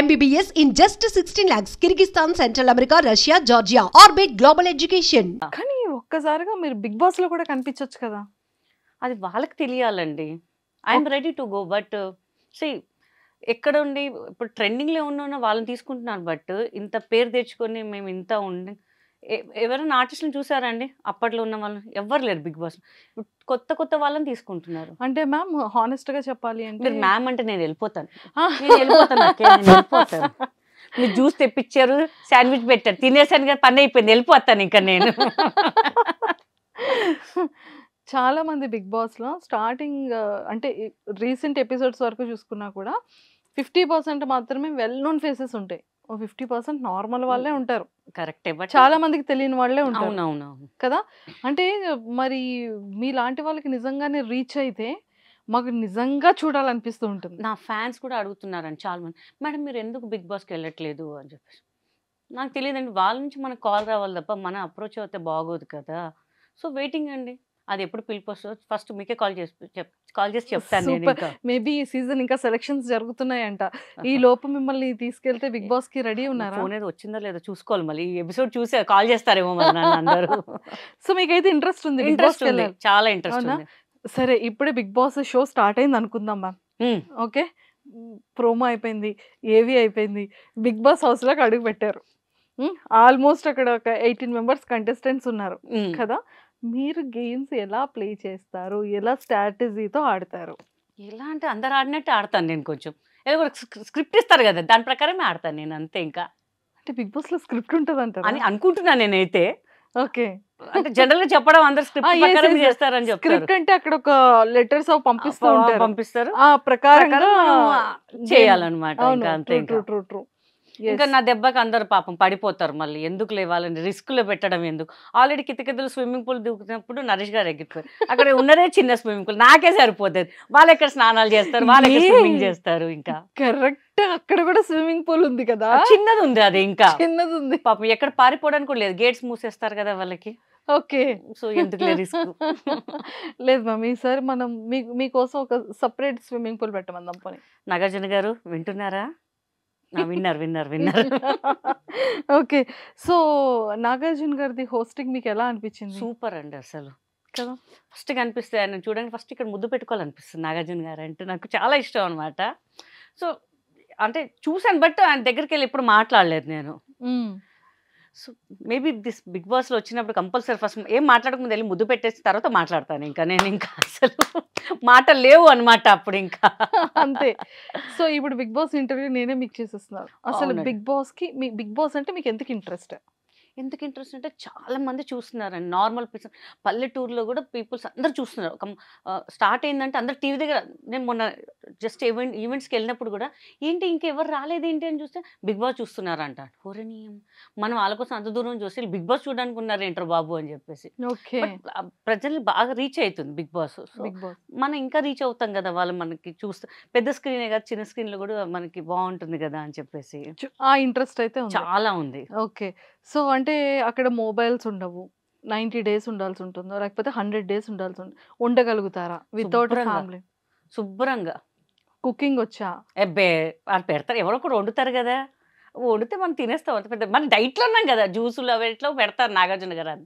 MBBS in just 16 lakhs. Kyrgyzstan, Central America, Russia, Georgia. Orbit Global Education. కానీ ఒక్కసారిగా మీరు big boss లో కూడా కనిపించొచ్చు కదా. అది వాళ్ళకి తెలియాలండి. I'm ready to go. But see ఎక్కడ ఉండి ఇప్పుడు ట్రెండింగ్లో ఉన్న వాళ్ళని తీసుకుంటున్నారు. బట్ ఇంత పేరు తెచ్చుకొని మేము ఇంత ఉండి ఎవరైనా ఆర్టిస్టులను చూసారండి? అప్పట్లో ఉన్న వాళ్ళని ఎవ్వరు లేరు బిగ్ బాస్. కొత్త కొత్త వాళ్ళని తీసుకుంటున్నారు. అంటే మ్యామ్ హానెస్ట్ గా చెప్పాలి అంటే మీరు మ్యామ్ అంటే నేను వెళ్ళిపోతాను. నేను వెళ్ళిపోతాను అక్కే, నేను వెళ్ళిపోతాను. మీరు జ్యూస్ తెప్పించారు, శాండ్విచ్ పెట్టారు, తినేసాను కదా, పని అయిపోయింది, వెళ్ళిపోతాను ఇంకా నేను. చాలా మంది బిగ్ బాస్ లో స్టార్టింగ్ అంటే రీసెంట్ ఎపిసోడ్స్ వరకు చూసుకున్నా కూడా 50% మాత్రమే వెల్ నోన్ ఫేసెస్ ఉంటాయి. 50% నార్మల్ వాళ్ళే ఉంటారు. కరెక్టే. బట్ చాలా మందికి తెలియని వాళ్ళే ఉంటారు అవునవునవును కదా. అంటే మరి మీలాంటి వాళ్ళకి నిజంగానే రీచ్ అయితే మాకు నిజంగా చూడాలనిపిస్తూ ఉంటుంది. నా ఫ్యాన్స్ కూడా అడుగుతున్నారండి చాలా మంది, మేడం మీరు ఎందుకు బిగ్ బాస్కి వెళ్ళట్లేదు అని చెప్పేసి. నాకు తెలియదండి, వాళ్ళ నుంచి మనకు కాల్ రావాలి తప్ప మన అప్రోచ్ అయితే బాగోదు కదా. సో వెయిటింగ్ అండి, అది ఎప్పుడు పిలుపు వస్తుందో ఫస్ట్ మీకే కాల్ చేసి చెప్తాను నేను. సూపర్. ఇంకా మేబీ ఈ సీజన్ ఇంకా సెలక్షన్స్ జరుగుతున్నాయంట. ఈ లోపు మిమ్మల్ని తీసుకెళ్తే బిగ్ బాస్ కి రెడీ ఉన్నారా? ఫోన్ ఏదో వచ్చిందో లేదో చూసుకోవాలి, మళ్ళీ ఈ ఎపిసోడ్ చూసి కాల్ చేస్తారేమో మరి నన్ను అందరూ. సో మీకైతే ఇంట్రెస్ట్ ఉంది, ఇంట్రెస్ట్ ఉంది, చాలా ఇంట్రెస్ట్ అవునా? ఉంది. సరే ఇప్పుడే బిగ్ బాస్ షో స్టార్ట్ అయింది అనుకుందాం మ్యామ్. ఓకే, ప్రోమో అయిపోయింది, ఏవి అయిపోయింది, బిగ్ బాస్ హౌస్ లోకి అడుగు పెట్టారు. ఆల్మోస్ట్ అక్కడ ఒక 18 మెంబర్స్ కంటెస్టెంట్స్ ఉన్నారు కదా. మీరు గేమ్స్ ఎలా ప్లే చేస్తారు, ఎలా స్ట్రాటజీతో ఆడతారు? ఎలా అంటే అందరు ఆడినట్టు ఆడతాను నేను. కొంచెం ఏదో కూడా స్క్రిప్ట్ ఇస్తారు కదా, దాని ప్రకారమే ఆడతాను నేను, అంతే. ఇంకా అంటే బిగ్ బాస్ లో స్క్రిప్ట్ ఉంటుంది అంటారు అని అనుకుంటున్నాను నేనైతే. ఓకే, అంటే జనరల్ గా చెప్పడం అందరు స్క్రిప్ట్ ప్రకారం చేస్తారని చెప్తారు. స్క్రిప్ట్ అంటే అక్కడ ఒక లెటర్స్ పంపిస్తూ ఉంటారు, పంపిస్తారు, ఆ ప్రకారంగా చేయాలన్నమాట. ఇంకా అంతే. True true true. ఇంకా నా దెబ్బకి అందరు పాపం పడిపోతారు, మళ్ళీ ఎందుకు లేవాలని రిస్క్ లో పెట్టడం ఎందుకు. ఆల్రెడీ కితకితలు స్విమ్మింగ్ పూల్ దిగుతున్నప్పుడు నరేష్ గారు ఎగ్గిపోయారు. అక్కడ ఉన్నదే చిన్న స్విమ్మింగ్ పూల్, నాకే సరిపోతుంది. వాళ్ళు ఎక్కడ స్నానాలు చేస్తారు, వాళ్ళు ఎక్కడ స్విమ్మింగ్ చేస్తారు. ఇంకా కరెక్ట్, అక్కడ కూడా స్విమ్మింగ్ పూల్ ఉంది కదా, చిన్నది ఉంది, అది ఇంకా చిన్నది ఉంది. పాపం ఎక్కడ పారిపోవడానికి కూడా లేదు, గేట్స్ మూసేస్తారు కదా వాళ్ళకి. ఓకే, సో ఎందుకు రిస్క్. లేదు మ్యామ్, ఈసారి మనం మీకోసం ఒక సపరేట్ స్విమ్మింగ్ పూల్ పెట్టమందాం పోనీ. నాగార్జున గారు వింటున్నారా? విన్నారు. ఓకే, సో నాగార్జున గారిది హోస్టింగ్ మీకు ఎలా అనిపించింది? సూపర్ అండి అసలు కదా. ఫస్ట్ కనిపిస్తే ఆయన చూడండి, ఫస్ట్ ఇక్కడ ముద్దు పెట్టుకోవాలనిపిస్తుంది. నాగార్జున గారు అంటే నాకు చాలా ఇష్టం అనమాట. సో అంటే చూసాను, బట్ ఆయన దగ్గరికి వెళ్ళి ఎప్పుడు మాట్లాడలేదు నేను. సో మేబీ దిస్ బిగ్ బాస్లో వచ్చినప్పుడు కంపల్సరీ ఫస్ట్ ఏం మాట్లాడకముందు వెళ్ళి ముద్దు పెట్టేసి తర్వాత మాట్లాడతాను. ఇంకా నేను ఇంకా అసలు మాటలు లేవు అనమాట అప్పుడు ఇంకా, అంతే. సో ఇప్పుడు బిగ్ బాస్ ఇంటర్వ్యూ నేనే మీకు చేసేస్తున్నాను. అసలు బిగ్ బాస్ అంటే మీకు ఎందుకు ఇంట్రెస్ట్ అంటే చాలా మంది చూస్తున్నారండి. నార్మల్ పీపుల్, పల్లెటూరులో కూడా పీపుల్స్ అందరు చూస్తున్నారు. స్టార్ట్ అయిందంటే అందరు టీవీ దగ్గర. నేను మొన్న జస్ట్ ఈవెంట్స్కి వెళ్ళినప్పుడు కూడా ఏంటి ఇంకెవరు రాలేదు ఏంటి అని చూస్తే బిగ్ బాస్ చూస్తున్నారంట. ఓరనీయం, మనం వాళ్ళ కోసం అంత దూరం చూసి బిగ్ బాస్ చూడడానికి ఉన్నారు ఏంటర్ బాబు అని చెప్పేసి. ఓకే, ప్రజలు బాగా రీచ్ అవుతుంది బిగ్ బాస్. మనం ఇంకా రీచ్ అవుతాం కదా, వాళ్ళు మనకి చూస్తే పెద్ద స్క్రీనే కదా, చిన్న స్క్రీన్లో కూడా మనకి బాగుంటుంది కదా అని చెప్పేసి ఆ ఇంట్రెస్ట్ అయితే చాలా ఉంది. ఓకే, సో అంటే అక్కడ మొబైల్స్ ఉండవు, 90 days ఉండాల్సి ఉంటుందో లేకపోతే 100 days ఉండాల్సి ఉండగలుగుతారా వితౌట్ ఫ్యామిలీ? శుభ్రంగా. కుకింగ్ వచ్చా? ఎబ్బే వాళ్ళు పెడతారు, ఎవరో కూడా వండుతారు కదా, వండితే మనం తినేస్తాం. అంత పెద్ద మన డైట్లో ఉన్నాం కదా, జ్యూసులు అవి ఎట్లా పెడతారు నాగార్జున గారు. అని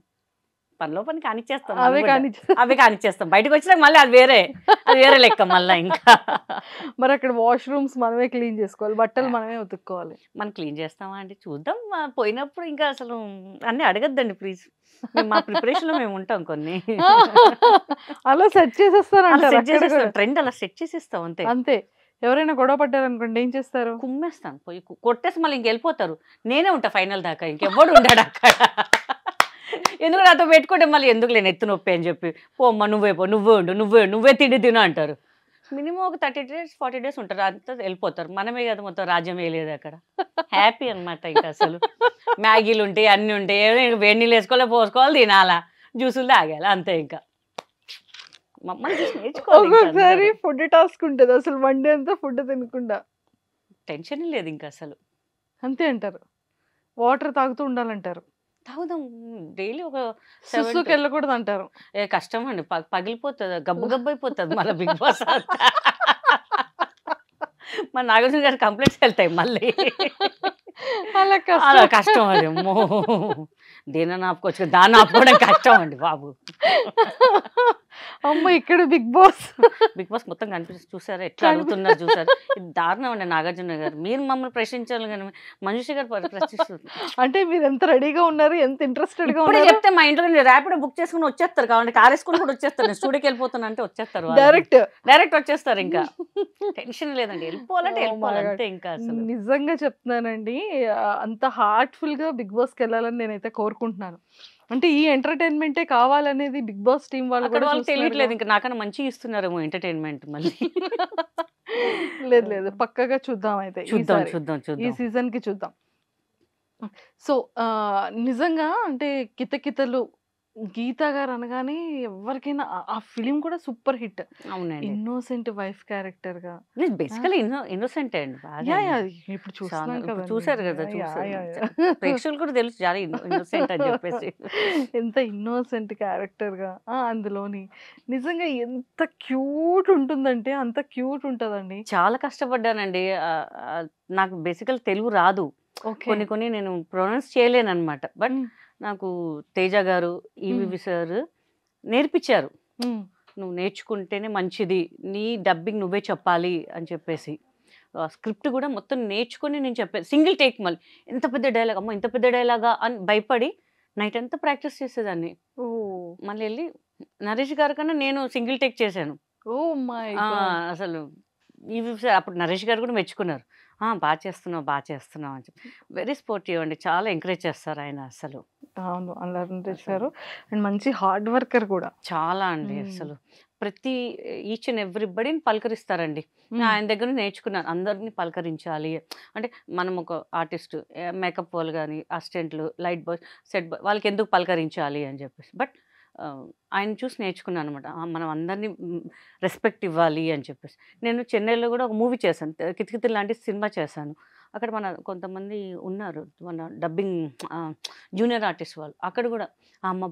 పనిలో పని కానిచ్చేస్తాం, అవే కానిచ్చేస్తాం. బయటకు వచ్చినాక మళ్ళీ అది వేరే లెక్క మళ్ళీ. ఇంకా మరి అక్కడ వాష్రూమ్స్ మనమే క్లీన్ చేసుకోవాలి, బట్టలు మనమే ఉతుక్కోవాలి. మనం క్లీన్ చేస్తామా అండి? చూద్దాం పోయినప్పుడు. ఇంకా అసలు అన్నీ అడగద్దండి ప్లీజ్, మా ప్రిపరేషన్లో మేము ఉంటాం కొన్ని. అలా సెట్ చేసేస్తారు, ట్రెండ్ అలా సెట్ చేసేస్తాం అంతే. అంతే. ఎవరైనా గొడవ పడ్డారు అనుకోండి ఏం చేస్తారు? కుమ్మేస్తాను, పోయి కొట్టేసి మళ్ళీ ఇంకెళ్ళిపోతారు. నేనే ఉంటా ఫైనల్ దాకా, ఇంకెవ్వడు ఉంటాడు అక్కడ. ఎందుకు నాతో పెట్టుకుంటే మళ్ళీ ఎందుకు లేని ఎత్తు నొప్పి అని చెప్పి, పోమ్మ నువ్వే పో, నువ్వే తిండి తిను అంటారు. మినిమం ఒక 30 days 40 days ఉంటారు, అంతా వెళ్ళిపోతారు. మనమే కదా మొత్తం రాజ్యం వేయలేదు అక్కడ. హ్యాపీ అనమాట. ఇంకా అసలు మ్యాగీలు ఉంటాయి, అన్నీ ఉంటాయి, వేడి నీళ్ళు వేసుకోవాలి, పోసుకోవాలి, తినాలా, జ్యూసులు తాగాలి, అంతే. ఇంకా మమ్మల్ని చూసి నేర్చుకోవాలి. ఒక్కొక్కసారి ఫుడ్ టాస్క్ ఉంటుంది, అసలు వన్ డే అంతా ఫుడ్ తినకుండా టెన్షన్ లేదు ఇంకా అసలు. అంతే అంటారు. వాటర్ తాగుతూ ఉండాలంటారు. తాగుదాం డైలీ. ఒక సుస్సుకి వెళ్ళకూడదు అంటారు. కష్టం అండి, పగిలిపోతుంది, గబ్బు అయిపోతుంది మళ్ళీ బిగ్ బాస్. మన నాగార్జున గారి కంప్లైంట్స్ వెళ్తాయి మళ్ళీ. అలా అలా కష్టం అది. అమ్మో దేని ఆపుకోవచ్చు, దాన్ని ఆపుకోవడం కష్టం అండి బాబు. అమ్మ ఇక్కడ బిగ్ బాస్ మొత్తం కనిపిస్తుంది చూసారా, ఎట్లా అడుగుతున్నారు చూసారు. ఇది దారుణం అండి నాగార్జున గారు. మీరు మమ్మల్ని ప్రశ్నించాలి కానీ మనుషి గారు ప్రశ్నిస్తుంది. అంటే మీరు ఎంత రెడీగా ఉన్నారు, ఎంత ఇంట్రెస్టెడ్ గా ఇప్పుడే ఉన్నారు. చెప్తే మా ఇంట్లో ర్యాపిడో బుక్ చేసుకుని వచ్చేస్తారు, కావాలి కార్ వేసుకుని కూడా వచ్చేస్తారు. నేను స్టూడియోకి వెళ్ళిపోతాను అంటే వచ్చేస్తారు, డైరెక్ట్ వచ్చేస్తారు. ఇంకా టెన్షన్ లేదండి, వెళ్ళిపోవాలంటే వెళ్ళిపోవాలి అంతే. ఇంకా అసలు నిజంగా చెప్తున్నానండి, అంత హార్ట్ఫుల్ గా బిగ్ బాస్ కి వెళ్ళాలని నేనైతే కోరుకుంటున్నాను. అంటే ఈ ఎంటర్టైన్మెంటే కావాలనేది బిగ్ బాస్ టీం వాళ్ళు అక్కడ కూడా వాళ్ళకి చూస్తున్నారు తెలియట్లేదు, కదా. ఇంకా నాకన్నా మంచిగా ఇస్తున్నారేమో ఎంటర్టైన్మెంట్. మళ్ళీ లేదు పక్కగా చూద్దాం అయితే చూద్దాం ఈసారి. చూద్దాం ఈ చూద్దాం. సీజన్ కి చూద్దాం. సో నిజంగా అంటే కితకితలు గీత గారు అనగానే ఎవరికైనా ఆ ఫిలిం కూడా సూపర్ హిట్. అవునండి, ఇన్నోసెంట్ వైఫ్ క్యారెక్టర్ గా బేసికలీ ఇన్నోసెంట్ అండి బాగా. యా యా ఇప్పుడు చూస్తున్నాం ఇప్పుడు కదా, చూసారు కదా, ప్రేక్షకులు కూడా తెలుసు చాలా ఇన్నోసెంట్ అని చెప్పేసి. ఎంత ఇన్నోసెంట్ క్యారెక్టర్ గా అందులోని నిజంగా ఎంత క్యూట్ ఉంటుందంటే అంత క్యూట్ ఉంటదండి. చాలా కష్టపడ్డానండి. నాకు బేసికల్ తెలుగు రాదు, కొన్ని నేను ప్రొనౌన్స్ చేయలేను అనమాట. బట్ నాకు తేజ గారు, ఈవివి సార్ నేర్పించారు. నువ్వు నేర్చుకుంటేనే మంచిది, నీ డబ్బింగ్ నువ్వే చెప్పాలి అని చెప్పేసి స్క్రిప్ట్ కూడా మొత్తం నేర్చుకొని నేను చెప్పాను. సింగిల్ టేక్, మళ్ళీ ఎంత పెద్ద డైలాగ్, అమ్మ ఇంత పెద్ద డైలాగా అని భయపడి నైట్ అంతా ప్రాక్టీస్ చేసేదాన్ని. మళ్ళీ వెళ్ళి నరేష్ గారి కన్నా నేను సింగిల్ టేక్ చేశాను. అసలు ఈవి సార్ అప్పుడు నరేష్ గారు కూడా మెచ్చుకున్నారు, బాగా చేస్తున్నావు అని చెప్పి. వెరీ స్పోర్టివ్ అండి, చాలా ఎంకరేజ్ చేస్తారు ఆయన అసలు. అవును అలా చేశారు. అండ్ మంచి హార్డ్ వర్కర్ కూడా చాలా అండి. అసలు ప్రతి ఈచ్ అండ్ ఎవ్రీబడిని పలకరిస్తారండి. ఆయన దగ్గర నేర్చుకున్నాను, అందరినీ పలకరించాలి అంటే. మనం ఒక ఆర్టిస్ట్, మేకప్ వాళ్ళు కానీ, అసిస్టెంట్లు, లైట్ బాయ్, సెట్ బాయ్, వాళ్ళకి ఎందుకు పలకరించాలి అని చెప్పేసి. బట్ ఆయన చూసి నేర్చుకున్నాను అనమాట, మనం అందరినీ రెస్పెక్ట్ ఇవ్వాలి అని చెప్పేసి. నేను చెన్నైలో కూడా ఒక మూవీ చేశాను, కితకితలు లాంటి సినిమా చేశాను. అక్కడ మన కొంతమంది ఉన్నారు, మన డబ్బింగ్ జూనియర్ ఆర్టిస్ట్ వాళ్ళు. అక్కడ కూడా అమ్మ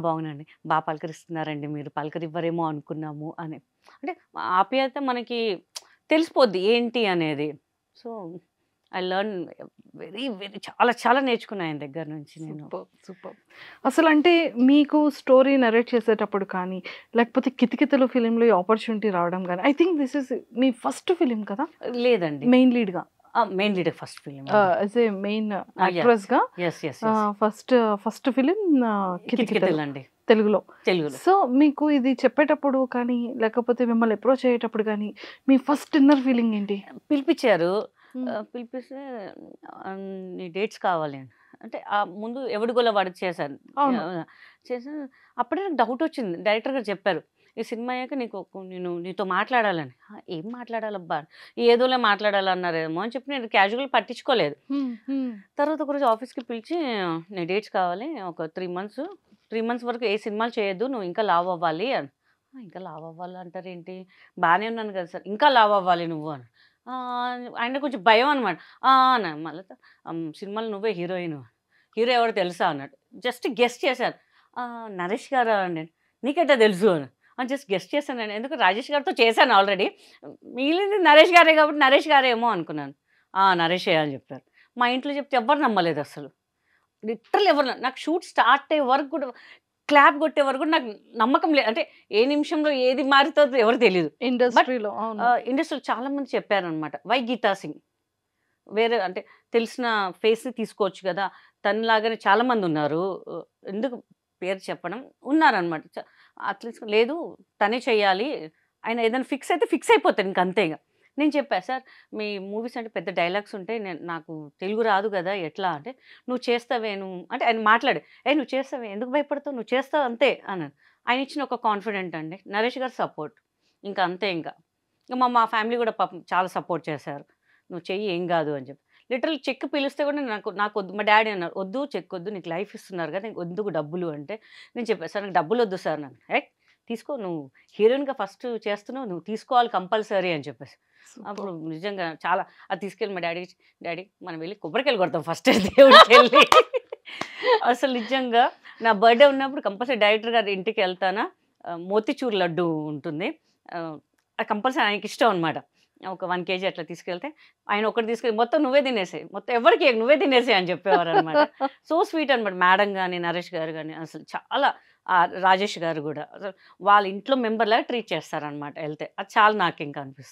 బాగున్నాండి, బాగా పలకరిస్తున్నారండి, మీరు పలకరివ్వరేమో అనుకున్నాము అని. అంటే ఆప్యాయత మనకి తెలిసిపోద్ది ఏంటి అనేది. సో ఐ లెర్న్ వెరీ చాలా నేర్చుకున్నాను ఆయన దగ్గర నుంచి నేను. సూపర్. అసలు అంటే మీకు స్టోరీ నరేట్ చేసేటప్పుడు కానీ, లేకపోతే కితకితలు ఫిలింలో ఈ ఆపర్చునిటీ రావడం కానీ, ఐ థింక్ దిస్ ఇస్ మీ ఫస్ట్ ఫిలిం కదా? లేదండి, మెయిన్ లీడ్గా first film as a main actress గా ఫస్ట్ ఫిలిం కితకితలు అండి తెలుగులో. సో మీకు ఇది చెప్పేటప్పుడు కానీ, లేకపోతే మిమ్మల్ని అప్రోచ్ అయ్యేటప్పుడు కానీ, మీ ఫస్ట్ ఇన్నర్ ఫీలింగ్ ఏంటి? పిలిపించారు, పిలిపిస్తే నీ డేట్స్ కావాలి అంటే ముందు ఎవడి గోల వాడికి చేశాను. అప్పుడే నాకు డౌట్ వచ్చింది. డైరెక్టర్ గారు చెప్పారు, ఈ సినిమా అయ్యాక నేను నీతో మాట్లాడాలని. ఏం మాట్లాడాలబ్బా, ఏదోలే మాట్లాడాలన్నారేమో అని చెప్పి నేను క్యాజువల్ పట్టించుకోలేదు. తర్వాత ఒకరోజు ఆఫీస్కి పిలిచి, నీ డేట్స్ కావాలి, ఒక 3 months వరకు ఏ సినిమాలు చేయొద్దు, నువ్వు ఇంకా లావ్ అవ్వాలి అని. ఇంకా లావ్ అవ్వాలి అంటారు ఏంటి, బాగానే ఉన్నాను కదా సార్, ఇంకా లావ్ అవ్వాలి నువ్వు అని. ఆయన కొంచెం భయం అనమాట. మళ్ళీ సినిమాలో నువ్వే హీరో ఎవరు తెలుసా అన్నాడు. జస్ట్ గెస్ట్ చేశాను. నరేష్ గారు అండి, నీకెట్టా తెలుసు అని జస్ట్ గెస్ట్ చేశాను. నేను ఎందుకు రాజేష్ గారితో చేశాను ఆల్రెడీ, మిగిలింది నరేష్ గారే కాబట్టి నరేష్ గారేమో అనుకున్నాను. నరేషే అని చెప్పారు. మా ఇంట్లో చెప్తే ఎవరు నమ్మలేదు అసలు, లిటరల్ ఎవరు. నాకు షూట్ స్టార్ట్ అయ్యే వరకు కూడా, క్లాప్ కొట్టే వరకు నాకు నమ్మకం లేదు. అంటే ఏ నిమిషంలో ఏది మారుతుందో ఎవరు తెలియదు. ఇండస్ట్రీలో చాలా మంది చెప్పారనమాట, వై గీతా సింగ్, వేరే అంటే తెలిసిన ఫేస్ని తీసుకోవచ్చు కదా, తనలాగానే చాలామంది ఉన్నారు, ఎందుకు పేరు చెప్పడం ఉన్నారనమాట. అట్లీస్ట్ లేదు తనే చెయ్యాలి, ఆయన ఏదైనా ఫిక్స్ అయితే ఫిక్స్ అయిపోతాడు ఇంకంతేగా. నేను చెప్పాను, సార్ మీ మూవీస్ అంటే పెద్ద డైలాగ్స్ ఉంటాయి, నాకు తెలుగు రాదు కదా ఎట్లా అంటే, నువ్వు చేస్తావే అంటే ఆయన మాట్లాడు, నువ్వు చేస్తావే, ఎందుకు భయపడతావు, నువ్వు చేస్తావు అంతే అన్నాను. ఆయన ఇచ్చిన ఒక కాన్ఫిడెంట్ అండి, నరేష్ గారు సపోర్ట్, ఇంకా అంతే. ఇంకా మా ఫ్యామిలీ కూడా పాపం చాలా సపోర్ట్ చేశారు, నువ్వు చెయ్యి ఏం కాదు అని చెప్పి. లిటరల్ చెక్ పిలిస్తే కూడా నాకు వద్దు, మా డాడీ అన్నారు, వద్దు చెక్ వద్దు, నీకు లైఫ్ ఇస్తున్నారు కదా, ఎందుకు డబ్బులు అంటే. నేను చెప్పాను, సార్ నాకు డబ్బులు వద్దు సార్, నాకు తీసుకో, నువ్వు హీరోయిన్గా ఫస్ట్ చేస్తున్నావు, నువ్వు తీసుకోవాలి కంపల్సరీ అని చెప్పేసి. అప్పుడు నిజంగా చాలా అది తీసుకెళ్ళి మా డాడీ మనం వెళ్ళి కొబ్బరికాయలు కొడతాం ఫస్ట్ దేవుడికి వెళ్ళి. అసలు నిజంగా నా బర్త్డే ఉన్నప్పుడు కంపల్సరీ డైరెక్టర్ గారి ఇంటికి వెళ్తానా, మోతిచూర్ లడ్డు ఉంటుంది, అది కంపల్సరీ ఆయనకి ఇష్టం అనమాట. ఒక 1 kg అట్లా తీసుకెళ్తే ఆయన ఒకటి తీసుకెళ్ళి మొత్తం నువ్వే తినేసాయి, మొత్తం ఎవరికి నువ్వే తినేసాయి అని చెప్పేవారు అనమాట. సో స్వీట్ అనమాట. మేడం కానీ నరేష్ గారు కానీ అసలు చాలా, రాజేష్ గారు కూడా అసలు వాళ్ళ ఇంట్లో మెంబర్లాగా ట్రీట్ చేస్తారనమాట వెళ్తే. అది చాలా నాకు ఇంకా అనిపిస్తుంది.